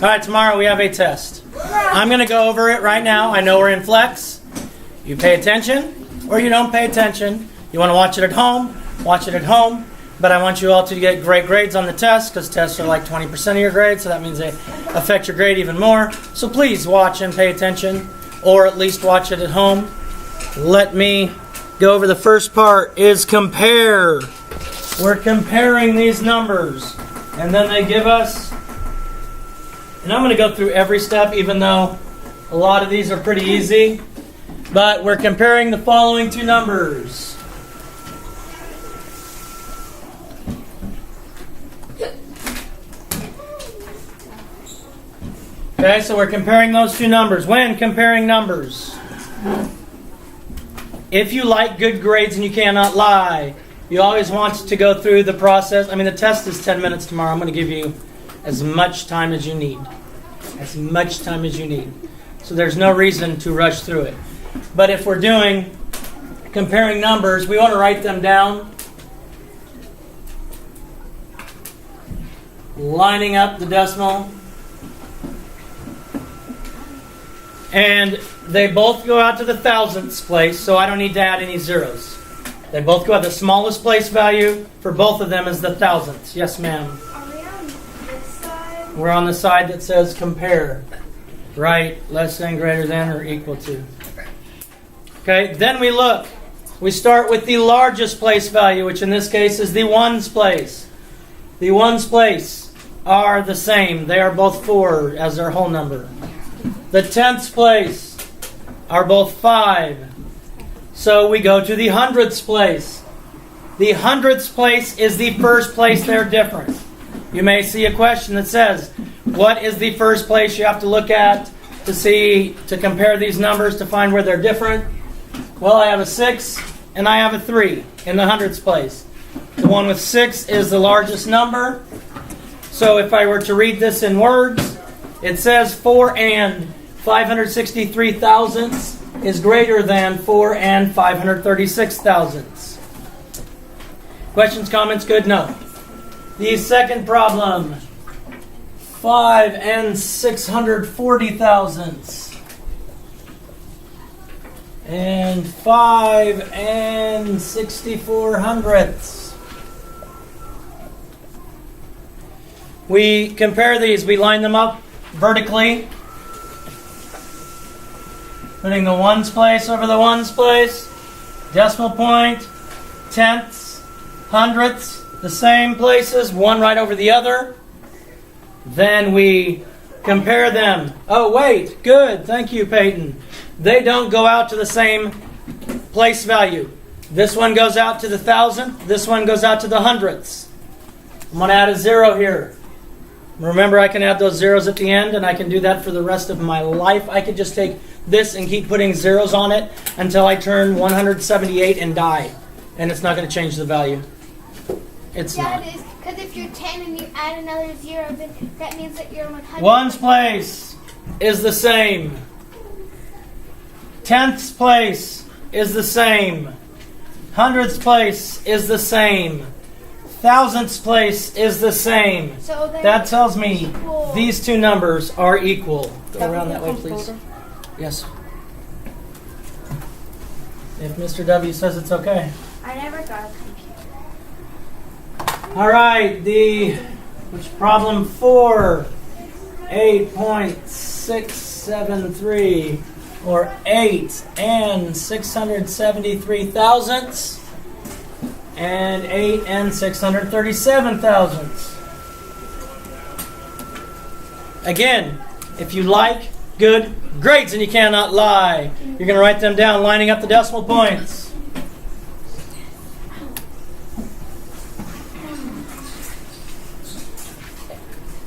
All right, tomorrow we have a test. I'm going to go over it right now. I know we're in flex. You pay attention or you don't pay attention. You want to watch it at home, watch it at home. But I want you all to get great grades on the test because tests are like 20% of your grade, so that means they affect your grade even more. So please watch and pay attention, or at least watch it at home. Let me go over the first part, is compare. We're comparing these numbers. And then they give us, and I'm going to go through every step, even though a lot of these are pretty easy. But we're comparing the following two numbers. Okay, so we're comparing those two numbers. When comparing numbers, if you like good grades and you cannot lie, you always want to go through the process. I mean, the test is 10 minutes tomorrow. I'm going to give you as much time as you need. As much time as you need. So there's no reason to rush through it. But if we're doing comparing numbers, we want to write them down. Lining up the decimal. And they both go out to the thousandths place, so I don't need to add any zeros. They both go out. The smallest place value for both of them is the thousandths. Yes, ma'am. Are we on this side? We're on the side that says compare. Right, less than, greater than, or equal to. Okay, then we look. We start with the largest place value, which in this case is the ones place. The ones place are the same. They are both 4 as their whole number. The tenths place are both 5. So we go to the hundredths place. The hundredths place is the first place they're different. You may see a question that says, what is the first place you have to look at to compare these numbers to find where they're different? Well, I have a 6 and I have a 3 in the hundredths place. The one with 6 is the largest number. So if I were to read this in words, it says 4 and 563 thousandths is greater than 4 and 536 thousandths. Questions, comments, good? No. The second problem, 5 and 640 thousandths. And 5 and 64 hundredths. We compare these, we line them up vertically. Putting the ones place over the ones place. Decimal point, tenths, hundredths, the same places, one right over the other. Then we compare them. Oh, wait, good, thank you, Peyton. They don't go out to the same place value. This one goes out to the thousandth, this one goes out to the hundredths. I'm going to add a 0 here. Remember, I can add those zeros at the end, and I can do that for the rest of my life. I could just take this and keep putting zeros on it until I turn 178 and die. And it's not going to change the value. It's not. Yeah, it is. Because if you're 10 and you add another 0, then that means that you're 100. Ones place is the same. Tenths place is the same. Hundredths place is the same. Thousandths place is the same. So that tells me equal. These two numbers are equal. Go around that way, please. Yes. If Mr. W says it's okay. I never got a computer. All right, which problem 4, 8.673, or 8 and 673 thousandths. And 8 and 637 thousandths. Again, if you like good grades and you cannot lie, you're going to write them down, lining up the decimal points.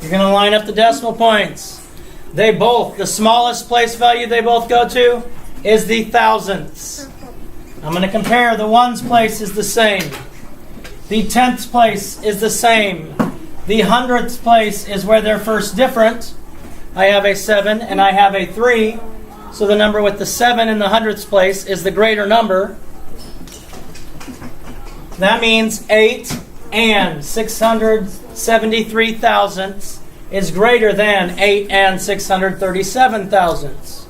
You're going to line up the decimal points. The smallest place value they both go to is the thousandths. I'm going to compare. The ones place is the same. The tenths place is the same. The hundredths place is where they're first different. I have a 7 and I have a 3. So the number with the 7 in the hundredths place is the greater number. That means 8 and 673 thousandths is greater than 8 and 637 thousandths.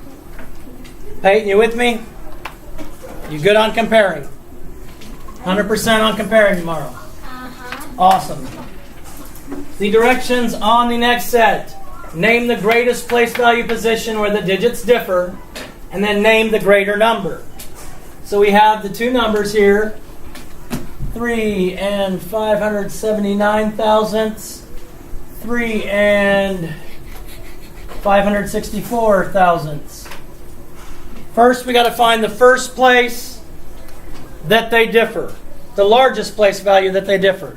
Peyton, you with me? You good on comparing? 100% on comparing tomorrow. Awesome. The directions on the next set. Name the greatest place value position where the digits differ, and then name the greater number. So we have the two numbers here, 3 and 579 thousandths, 3 and 564 thousandths. First, we got to find the first place that they differ, the largest place value that they differ.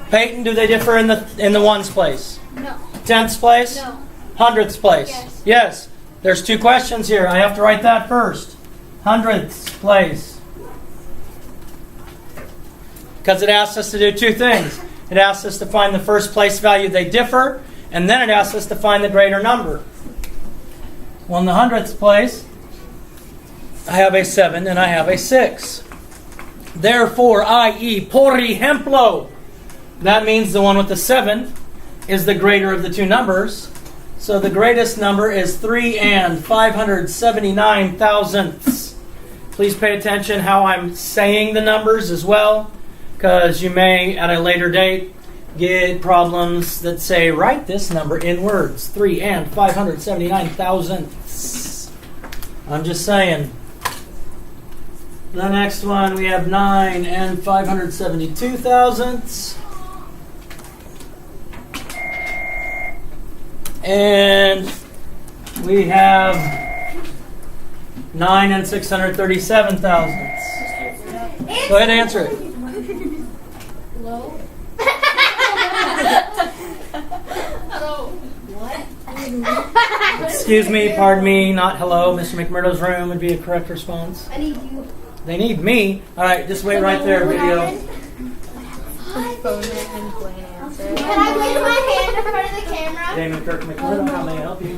Peyton, do they differ in the ones place? No. Tenths place? No. Hundredths place? Yes. Yes. There's two questions here. I have to write that first. Hundredths place. Because it asks us to do two things. It asks us to find the first place value they differ, and then it asks us to find the greater number. Well, in the hundredths place, I have a 7 and I have a 6. Therefore, i.e., por ejemplo, that means the one with the 7 is the greater of the two numbers. So the greatest number is 3 and 579 thousandths. Please pay attention how I'm saying the numbers as well, because you may, at a later date, get problems that say, write this number in words. 3 and 579 thousandths. I'm just saying. The next one, we have 9 and 572 thousandths. And we have 9 and 637 thousandths. Go ahead and answer it. Hello? Hello. What? Excuse me, pardon me, not hello. Mr. McMurdo's room would be a correct response. I need you. They need me. All right, just wait right there, video. Can I place my hand in front of the camera? Damon Kirk McMurdo, how may I help you?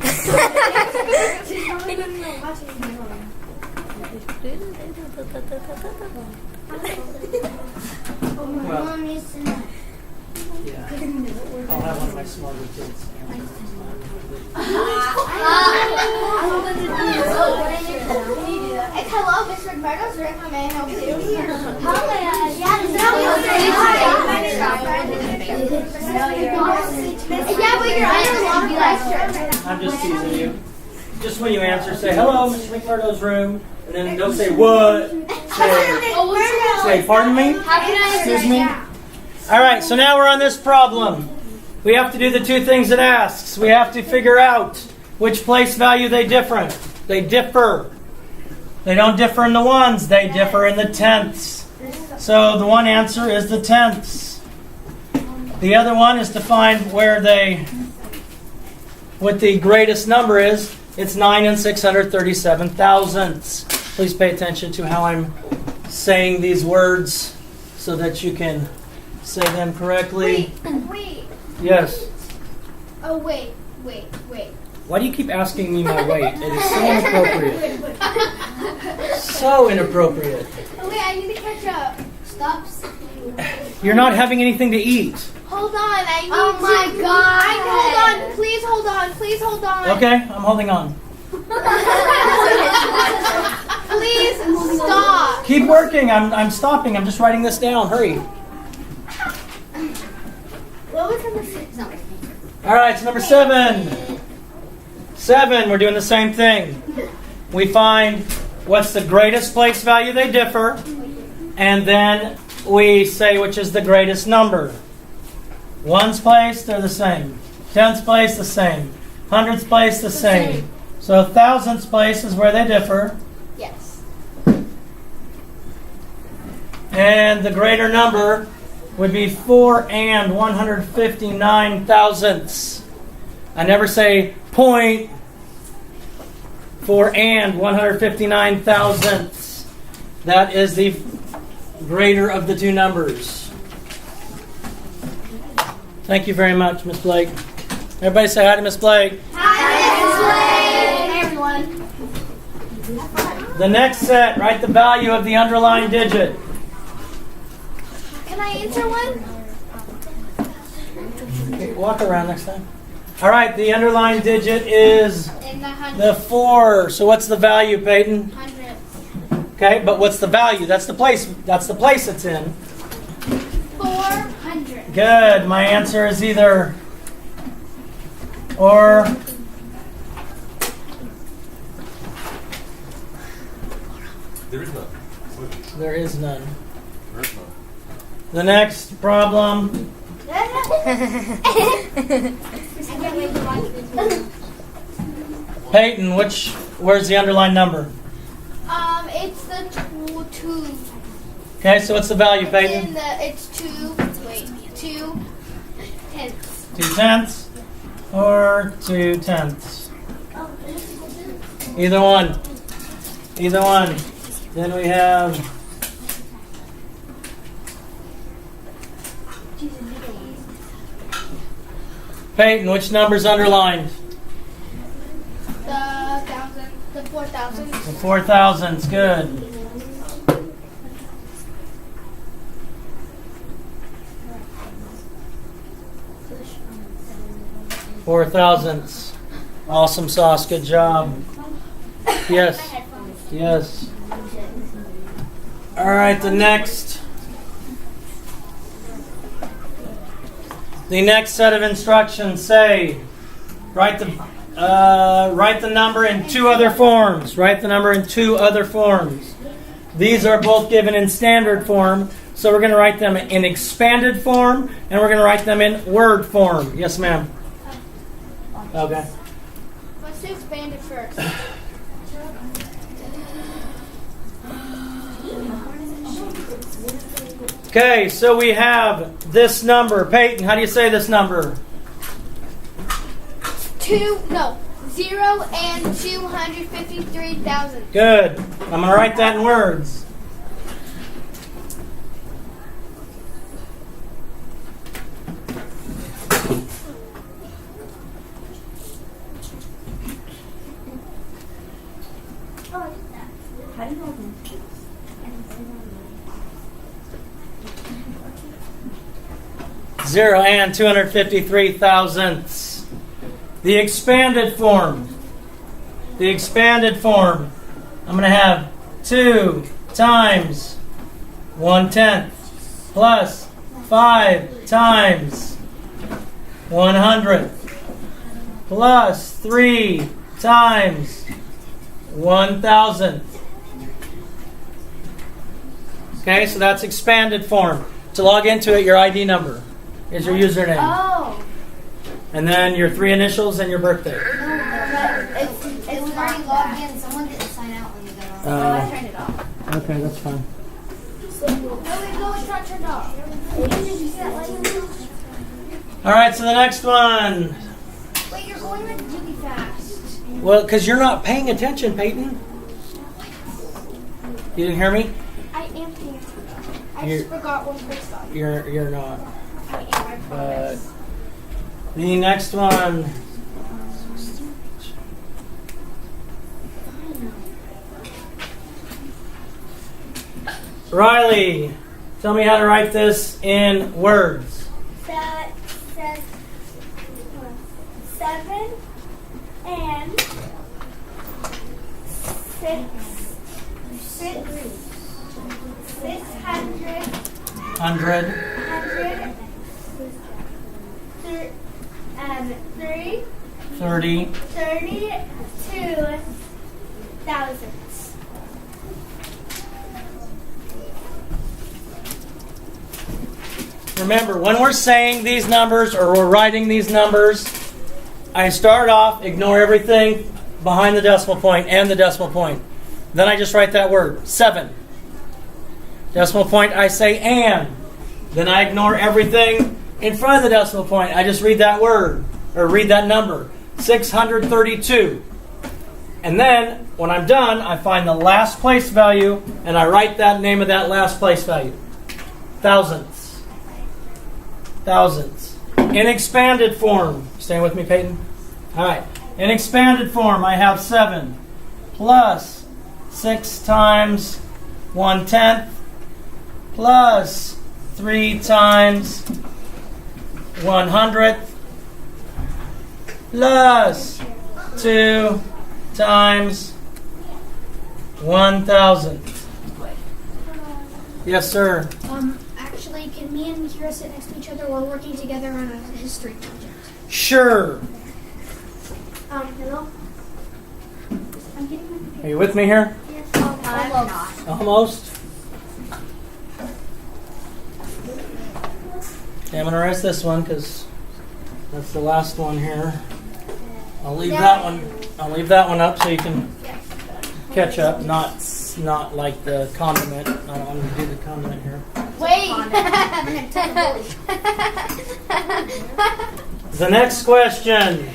Well, yeah. I'll have one of my smarter kids. It's hello, Mr. McMurdo's room. How may I help you? Yeah, but you're under long lecture. I'm just teasing you. Just when you answer, say, hello, Mr. McMurdo's room. And then don't say, what? Say, pardon me? Excuse me? All right, so now we're on this problem. We have to do the two things it asks. We have to figure out which place value they differ. They differ. They don't differ in the ones. They differ in the tenths. So the one answer is the tenths. The other one is to find what the greatest number is. It's 9 and 637 thousandths. Please pay attention to how I'm saying these words so that you can say them correctly. Wait. Yes. Oh, wait. Why do you keep asking me my weight? It is so inappropriate. So inappropriate. Oh, wait, I need to catch up. Stop. You're not having anything to eat. Hold on, I need Oh my God. Hold on, please hold on. Please hold on. Okay, I'm holding on. Please stop. Keep working. I'm stopping. I'm just writing this down. Hurry. What was number 6? No. All right, so number 7. 7, we're doing the same thing. We find what's the greatest place value they differ, and then we say which is the greatest number. Ones place, they're the same. Tenths place, the same. Hundredths place, the same. So thousandths place is where they differ. Yes. And the greater number would be 4 and 159 thousandths. I never say point 4 and 159 thousandths. That is the greater of the two numbers. Thank you very much, Miss Blake. Everybody say hi to Miss Blake. Hi, Miss Blake. Hey, everyone. The next set, write the value of the underlying digit. Can I answer one? Okay, walk around next time. All right, the underlying digit is In the the 4. So what's the value, Peyton? hundredths. Okay, but what's the value? That's the place. That's the place it's in. 400. Good. My answer is either or. There is none. There is none. There is none. The next problem. I can't wait to watch this. Peyton, where's the underlying number? It's the two. Okay, so what's the value, Peyton? It's 2 tenths. 2 tenths or 2 tenths? Either one. Either one. Then we have Peyton, which number's underlined? The 4,000. The 4,000s, good. Four thousandths. Awesome sauce, good job. Yes. Yes. All right, the next set of instructions say write the number in 2 other forms. Write the number in 2 other forms. These are both given in standard form, so we're going to write them in expanded form, and we're going to write them in word form. Yes, ma'am. Okay. Let's do expanded first. Okay, so we have this number. Peyton, how do you say this number? 0 and 253,000. Good. I'm going to write that in words. Zero and 253 thousandths. The expanded form. The expanded form. I'm going to have 2 times 1/10 plus 5 times 100 plus 3 times 1,000. Okay, so that's expanded form. To log into it, your ID number is your username. Oh. And then your 3 initials and your birthday. It's already logged in. Someone didn't sign out when you got on. I turned it off. Okay, that's fine. No, it's not turned off. All right, so the next one. Wait, you're going like really fast. Well, because you're not paying attention, Peyton. You didn't hear me? I am paying attention. I You're- just forgot one person. You're not. I am, I But promise. the next one. Riley, tell me how to write this in words. That says 7 and 600 100, 30, 32,000. Remember, when we're saying these numbers or we're writing these numbers, I start off, ignore everything behind the decimal point and the decimal point. Then I just write that word, 7. Decimal point, I say and. Then I ignore everything in front of the decimal point. I just read that word, or read that number, 632. And then, when I'm done, I find the last place value, and I write that name of that last place value. Thousandths. Thousandths. In expanded form. Staying with me, Peyton? All right. In expanded form, I have 7 plus 6 times 1/10 plus 3 times 100 plus 2 times 1,000. Yes, sir. Actually, can me and Kira sit next to each other while working together on a history project? Sure. Hello? I'm getting my computer. Are you with me here? Yes. I'm not. Almost. Okay, I'm going to erase this one because that's the last one here. I'll leave that one. I'll leave that one up so you can catch up. Not like the condiment. I don't want to do the condiment here. Wait! The next question.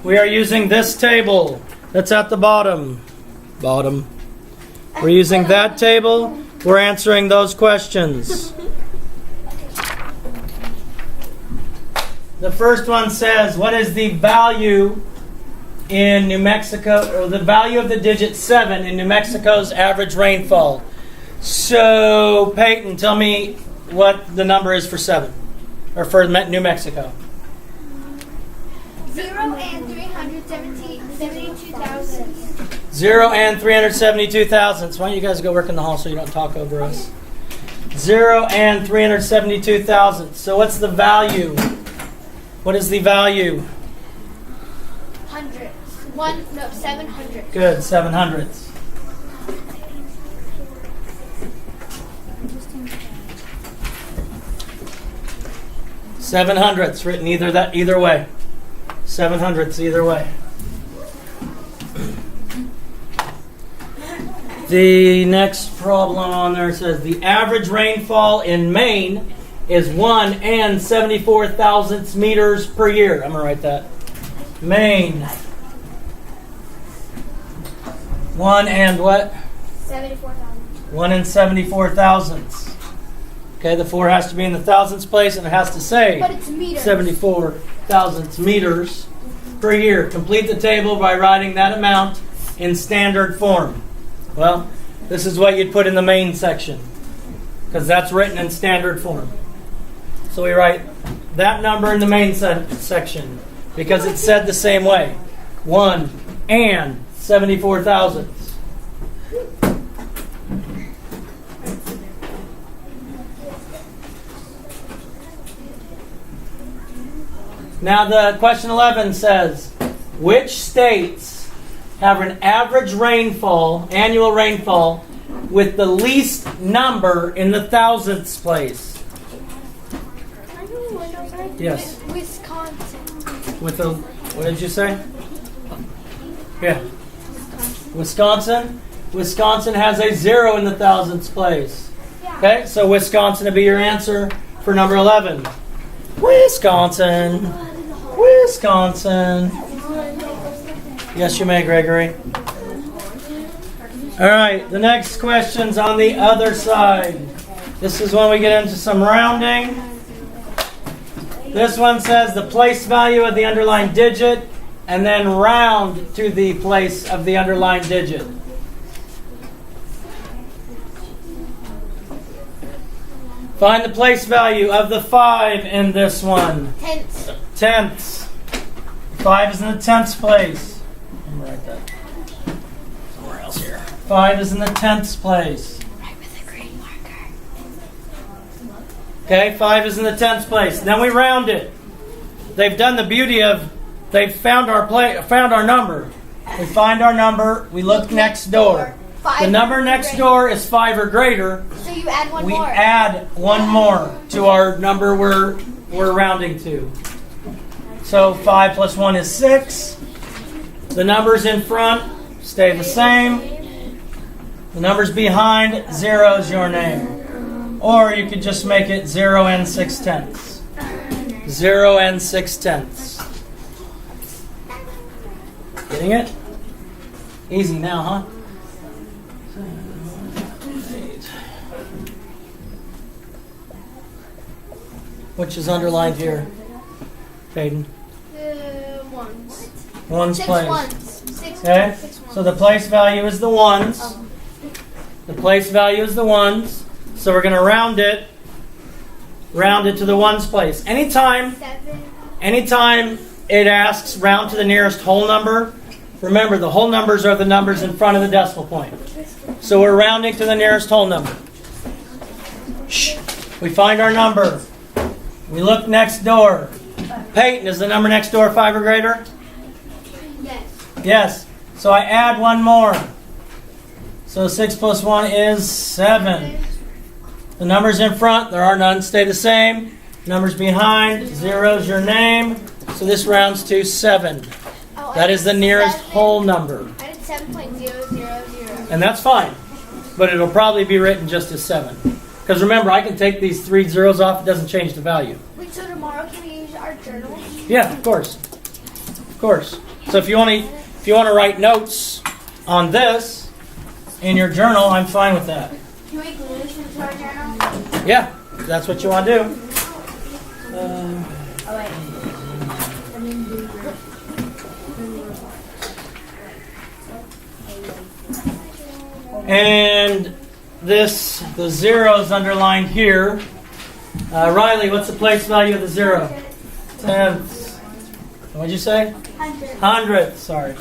We are using this table that's at the bottom. Bottom. We're using that table. We're answering those questions. The first one says, what is the value in New Mexico, or the value of the digit 7 in New Mexico's average rainfall? So, Peyton, tell me what the number is for 7, or for New Mexico. 0 and 372,000. 0 and 372,000. So why don't you guys go work in the hall so you don't talk over us? 0 and 372,000. So what's the value? What is the value? 700. Good, 700ths. Seven hundredths written either way. 700ths either way. The next problem on there says the average rainfall in Maine is 1 and 74 thousandths meters per year. I'm going to write that. Maine. 1 and what? 74,000. 1 and 74 thousandths. Okay, the 4 has to be in the thousandths place and it has to say But it's meters. 74 thousandths meters per year. Complete the table by writing that amount in standard form. Well, this is what you'd put in the main section because that's written in standard form. So we write that number in the main section because it's said the same way. 1 and 74 thousandths. Now the question 11 says, which states have an average rainfall, annual rainfall, with the least number in the thousandths place? Yes. Wisconsin. With the, what did you say? Yeah. Wisconsin? Wisconsin has a 0 in the thousandths place. Okay, so Wisconsin would be your answer for number 11. Wisconsin. Wisconsin. Yes, you may, Gregory. All right, the next question's on the other side. This is when we get into some rounding. This one says the place value of the underlined digit and then round to the place of the underlined digit. Find the place value of the 5 in this one. Tenths. 5 is in the tenths place. I'm going to write that somewhere else here. 5 is in the tenths place. Right with a green marker. Okay, 5 is in the tenths place. Then we round it. They've done the beauty of they've found our number. We find our number. We look next door. The number next door is 5 or greater. So you add one We more. add one more to our number we're rounding to. So 5 plus 1 is 6. The numbers in front stay the same. The numbers behind, 0 is your name. Or you could just make it 0 and 6 tenths. 0 and 6 tenths. Getting it? Easy now, huh? Which is underlined here, Hayden? Ones. Ones Six place. ones. Okay? Six ones. So the place value is the ones. The place value is the ones. So we're going to round it to the ones place. Anytime it asks round to the nearest whole number. Remember, the whole numbers are the numbers in front of the decimal point. So we're rounding to the nearest whole number. Shh. We find our number. We look next door. Peyton, is the number next door 5 or greater? Yes. Yes. So I add one more. So 6 plus 1 is 7. The numbers in front, there are none, stay the same. Numbers behind, 0 is your name. So this rounds to 7. That is the nearest whole number. I did 7.000. And that's fine. But it'll probably be written just as 7. Because remember, I can take these 3 zeros off, it doesn't change the value. Wait, so tomorrow can we use our journal? Yeah, of course. Of course. So if you want to write notes on this in your journal, I'm fine with that. Can we glue this into our journal? Yeah, if that's what you want to do. Oh, wait. And the zeros underlined here. Riley, what's the place value of the 0? Tenths. What'd you say? Hundredths, sorry.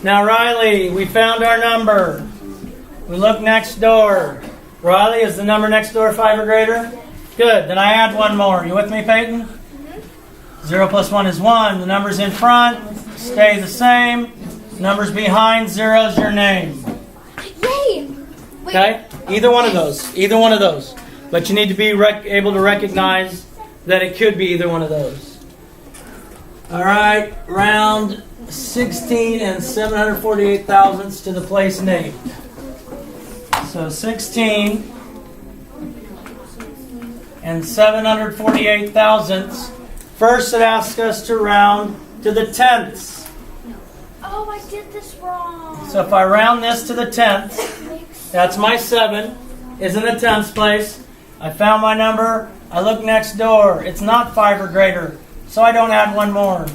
Now, Riley, we found our number. We look next door. Riley, is the number next door 5 or greater? Good. Then I add one more. You with me, Peyton? 0 plus 1 is 1. The numbers in front stay the same. Numbers behind, 0 is your name. Yay! Wait. Okay? Either one of those. Either one of those. But you need to be able to recognize that it could be either one of those. All right. Round 16 and 748 thousandths to the place named. So 16 and 748 thousandths. First, it asks us to round to the tenths. Oh, I did this wrong. So if I round this to the tenths, that's my 7, is in the tenths place. I found my number. I look next door. It's not 5 or greater, so I don't add one more.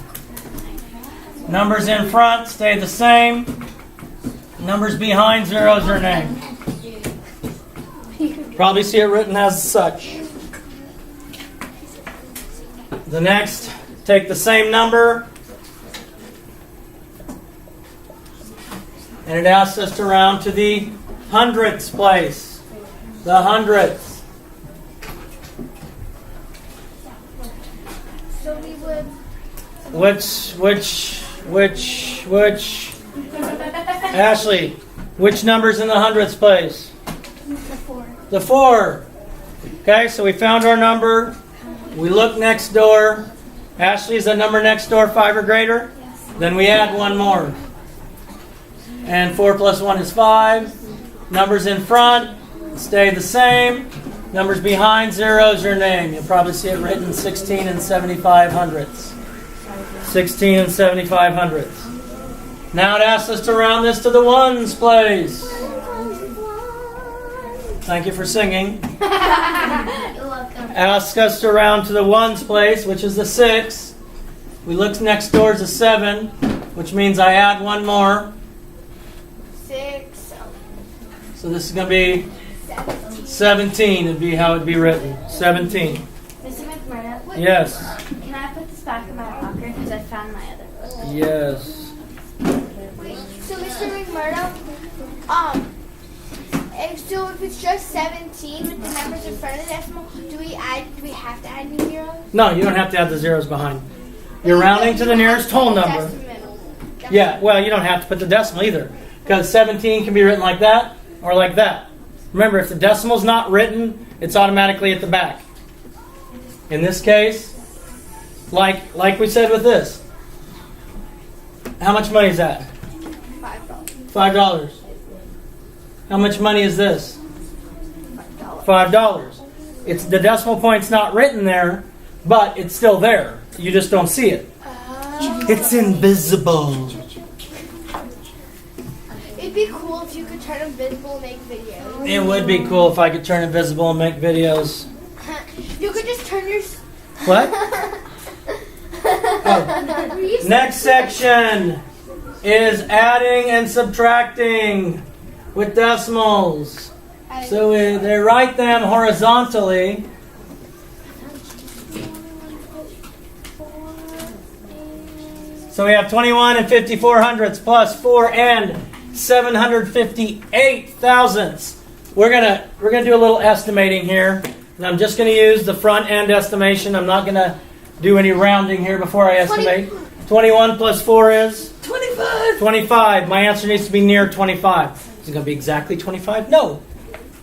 Numbers in front stay the same. Numbers behind, 0 is your name. Probably see it written as such. The next, take the same number, and it asks us to round to the hundredths place. The hundredths. So we would. Ashley, which number's in the hundredths place? The 4. Okay, so we found our number. We look next door. Ashley, is that number next door 5 or greater? Yes. Then we add one more. And 4 plus 1 is 5. Numbers in front stay the same. Numbers behind, 0 is your name. You'll probably see it written 16 and 75 hundredths. 16 and 75 hundredths. Now it asks us to round this to the ones place. Thank you for singing. You're welcome. Asks us to round to the ones place, which is the 6. We look next door is a 7, which means I add one more. 6. So this is going to be 17 would be how it would be written. 17. Mr. McMurdo, Yes. can I put this back in my locker because I found my other book? Yes. Wait, so Mr. McMurdo, so if it's just 17 with the numbers in front of the decimal, do we have to add any zeros? No, you don't have to add the zeros behind. You're rounding to the nearest whole number. Yeah, well, you don't have to put the decimal either. Because 17 can be written like that or like that. Remember, if the decimal's not written, it's automatically at the back. In this case, like we said with this. How much money is that? $5. $5. How much money is this? $5. It's the decimal point's not written there, but it's still there. You just don't see it. It's invisible. It'd be cool if you could turn invisible and make videos. It would be cool if I could turn invisible and make videos. You could just turn your... What? Oh. Next section is adding and subtracting with decimals. So they write them horizontally So we have 21 and 54 hundredths plus 4 and 758 thousandths. We're gonna do a little estimating here. And I'm just gonna use the front end estimation. I'm not gonna do any rounding here before I estimate. 21 plus 4 is? 25. 25. My answer needs to be near 25. Is it gonna be exactly 25? No.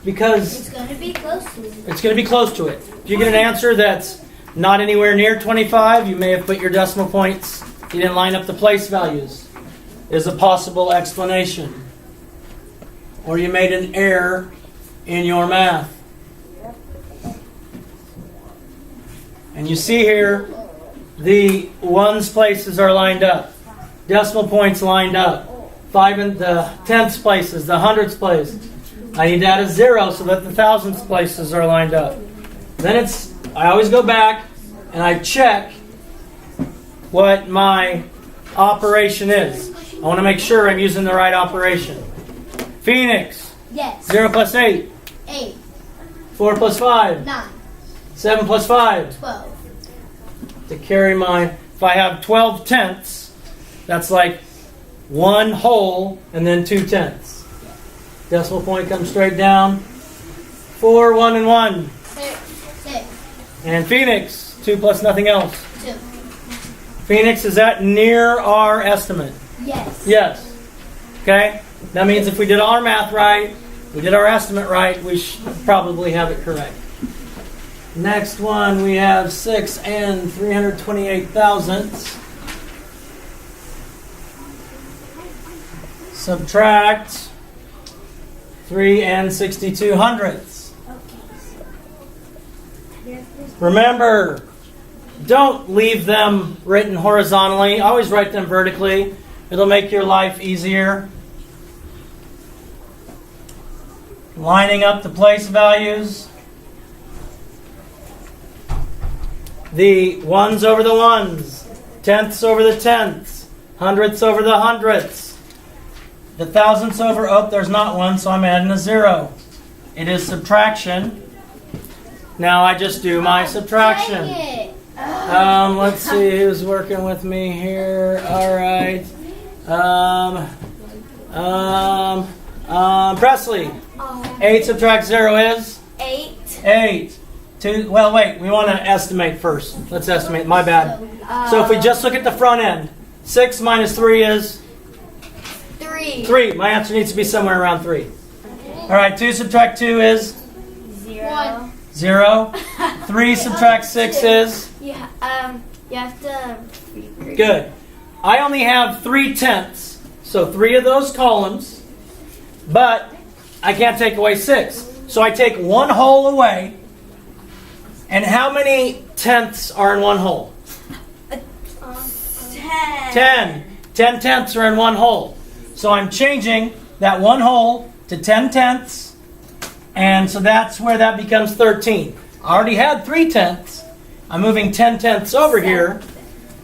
Because It's going to be close to it. it's going to be close to it. If you get an answer that's not anywhere near 25, you may have put your decimal points. You didn't line up the place values. Is a possible explanation. Or you made an error in your math. And you see here, the ones places are lined up. Decimal points lined up. 5 and the tenths places, the hundredths place. I need to add a 0 so that the thousandths places are lined up. Then I always go back and I check what my operation is. I want to make sure I'm using the right operation. Phoenix, Yes. 0 plus 8, 8, 4 plus 5, 9, 7 plus 5. 12. To carry if I have 12 tenths, that's like 1 whole and then 2 tenths. Decimal point comes straight down. 4, 1, and 1. 6, And Phoenix, 2 plus nothing else. 2. Phoenix, is that near our estimate? Yes. Yes. Okay? That means if we did our math right, we did our estimate right, we should probably have it correct. Next one, we have 6 and 328 thousandths. Subtract 3 and 62 hundredths. Remember, don't leave them written horizontally. Always write them vertically. It'll make your life easier. Lining up the place values. The ones over the ones. Tenths over the tenths. Hundredths over the hundredths. The thousandths over, there's not one, so I'm adding a 0. It is subtraction. Now I just do my subtraction. Dang it. Let's see who's working with me here. All right. Presley. 8 subtract 0 is? 8. 8. 2. Well, wait. We want to estimate first. Let's estimate. My bad. So if we just look at the front end, 6 minus 3 is? 3. 3. My answer needs to be somewhere around 3. All right. 2 subtract 2 is? 0. 0. 3 subtract 6 is? Yeah. You have to. Good. I only have 3 tenths, so 3 of those columns, but I can't take away 6. So I take 1 whole away. And how many tenths are in 1 whole? 10. 10 tenths are in 1 whole. So I'm changing that 1 whole to 10 tenths, and so that's where that becomes 13. I already had 3 tenths. I'm moving 10 tenths over here.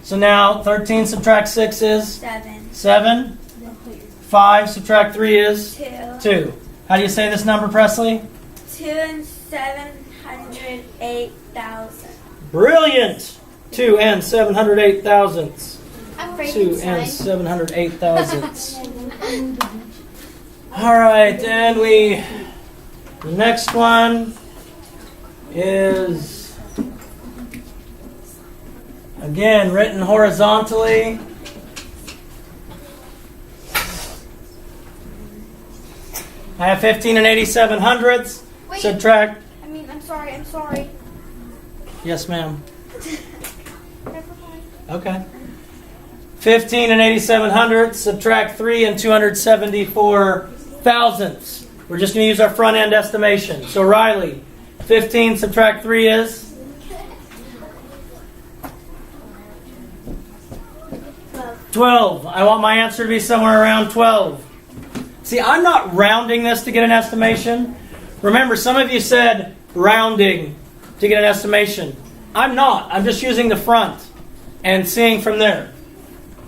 So now 13 subtract 6 is? 7. 7. 5 subtract 3 is? 2. 2. How do you say this number, Presley? 2 and 708,000. Brilliant! 2 and 708 thousandths. I'm 2 and 708 thousandths. All right, and the next one is, again, written horizontally. I have 15 and 87 hundredths. Wait. Subtract. I'm sorry. Yes, ma'am. Never mind. Okay. 15 and 87 hundredths. Subtract 3 and 274 thousandths. We're just going to use our front end estimation. So Riley, 15 subtract 3 is? 12. I want my answer to be somewhere around 12. See, I'm not rounding this to get an estimation. Remember, some of you said rounding to get an estimation. I'm not. I'm just using the front and seeing from there.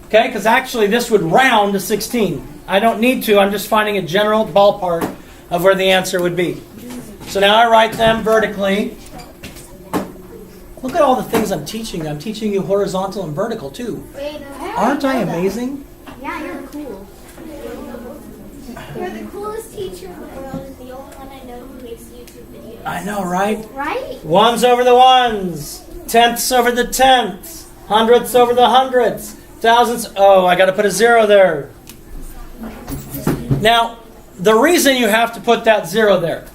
Okay? Because actually this would round to 16. I don't need to. I'm just finding a general ballpark of where the answer would be. So now I write them vertically. Look at all the things I'm teaching you. I'm teaching you horizontal and vertical too. Wait, Aren't I amazing? Yeah, you're cool. You're the coolest teacher in the world and the only one I know who makes YouTube videos. I know, right? Right? Ones over the ones. Tenths over the tenths. Hundredths over the hundredths. Thousandths. Oh, I got to put a 0 there. Now, the reason you have to put that 0 there,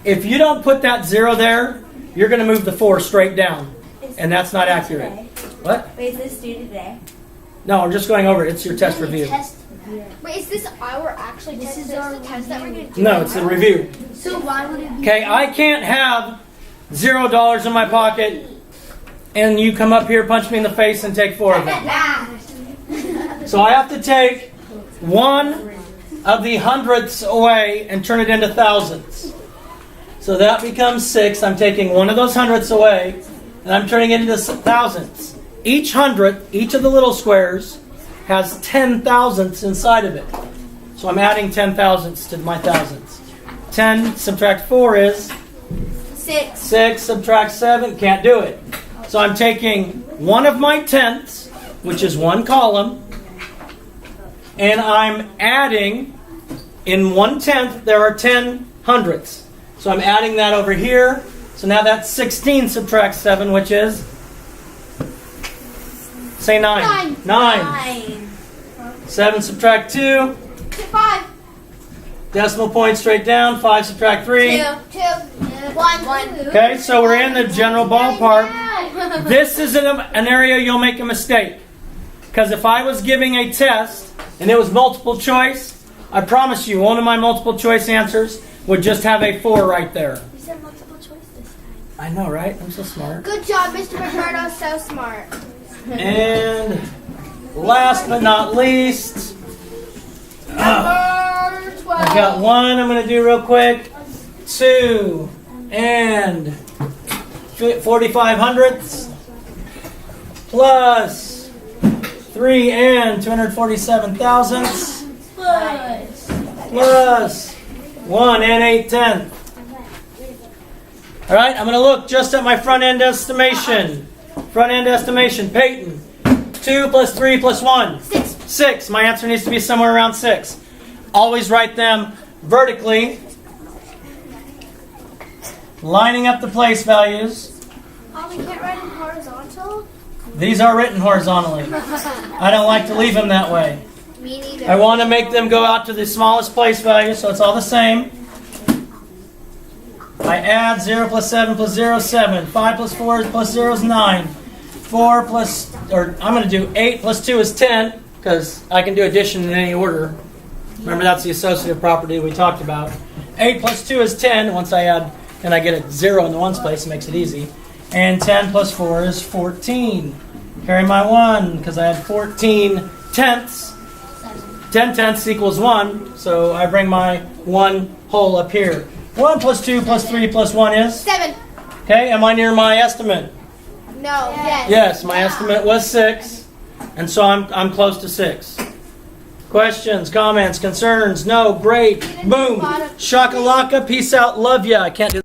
if you don't put that 0 there, you're going to move the 4 straight down. And that's not accurate. What? Wait, is this due today? No, I'm just going over it. It's your test review. Wait, is this our actually test? This is our test that we're going to do? No, it's a review. So why would it be? Okay, I can't have $0 in my pocket and you come up here, punch me in the face, and take 4 of them. So I have to take 1 of the hundredths away and turn it into thousandths. So that becomes 6. I'm taking 1 of those hundredths away and I'm turning it into thousandths. Each hundredth, each of the little squares, has 10 thousandths inside of it. So I'm adding 10 thousandths to my thousandths. 10 subtract 4 is 6. 6 subtract 7, can't do it. So I'm taking 1 of my tenths, which is 1 column, and I'm adding, in 1/10, there are 10 hundredths. So I'm adding that over here. So now that's 16 subtract 7, which is, say 9. 9. 7 subtract 2. 5. Decimal point straight down. 5 subtract 3. 2. 1. Okay, so we're in the general ballpark. This is an area you'll make a mistake. Because if I was giving a test and it was multiple choice, I promise you one of my multiple choice answers would just have a 4 right there. You said multiple choice this time. I know, right? I'm so smart. Good job, Mr. McMurdo. So smart. And last but not least, Number 12. I got 1 I'm going to do real quick. 2 and 45 hundredths plus 3 and 247 thousandths plus 1 and 8 tenths. All right, I'm going to look just at my front end estimation. Front end estimation, Peyton. 2 plus 3 plus 1. 6. My answer needs to be somewhere around 6. Always write them vertically, lining up the place values. Oh, we can't write in horizontal? These are written horizontally. I don't like to leave them that way. Me neither. I want to make them go out to the smallest place value, so it's all the same. I add 0 plus 7 plus 0 is 7. 5 plus 4 plus 0 is 9. 4 plus, or I'm going to do 8 plus 2 is 10, because I can do addition in any order. Remember, that's the associative property we talked about. 8 plus 2 is 10. Once I add, and I get a 0 in the ones place, it makes it easy. And 10 plus 4 is 14. Carry my 1, because I had 14 tenths. 10 tenths equals 1, so I bring my 1 whole up here. 1 plus 2 plus 3 plus 1 is? 7. Okay, am I near my estimate? No. Yes. Yes, my estimate was 6, and so I'm close to 6. Questions, comments, concerns? No, great, boom, shakalaka, peace out, love ya. I can't do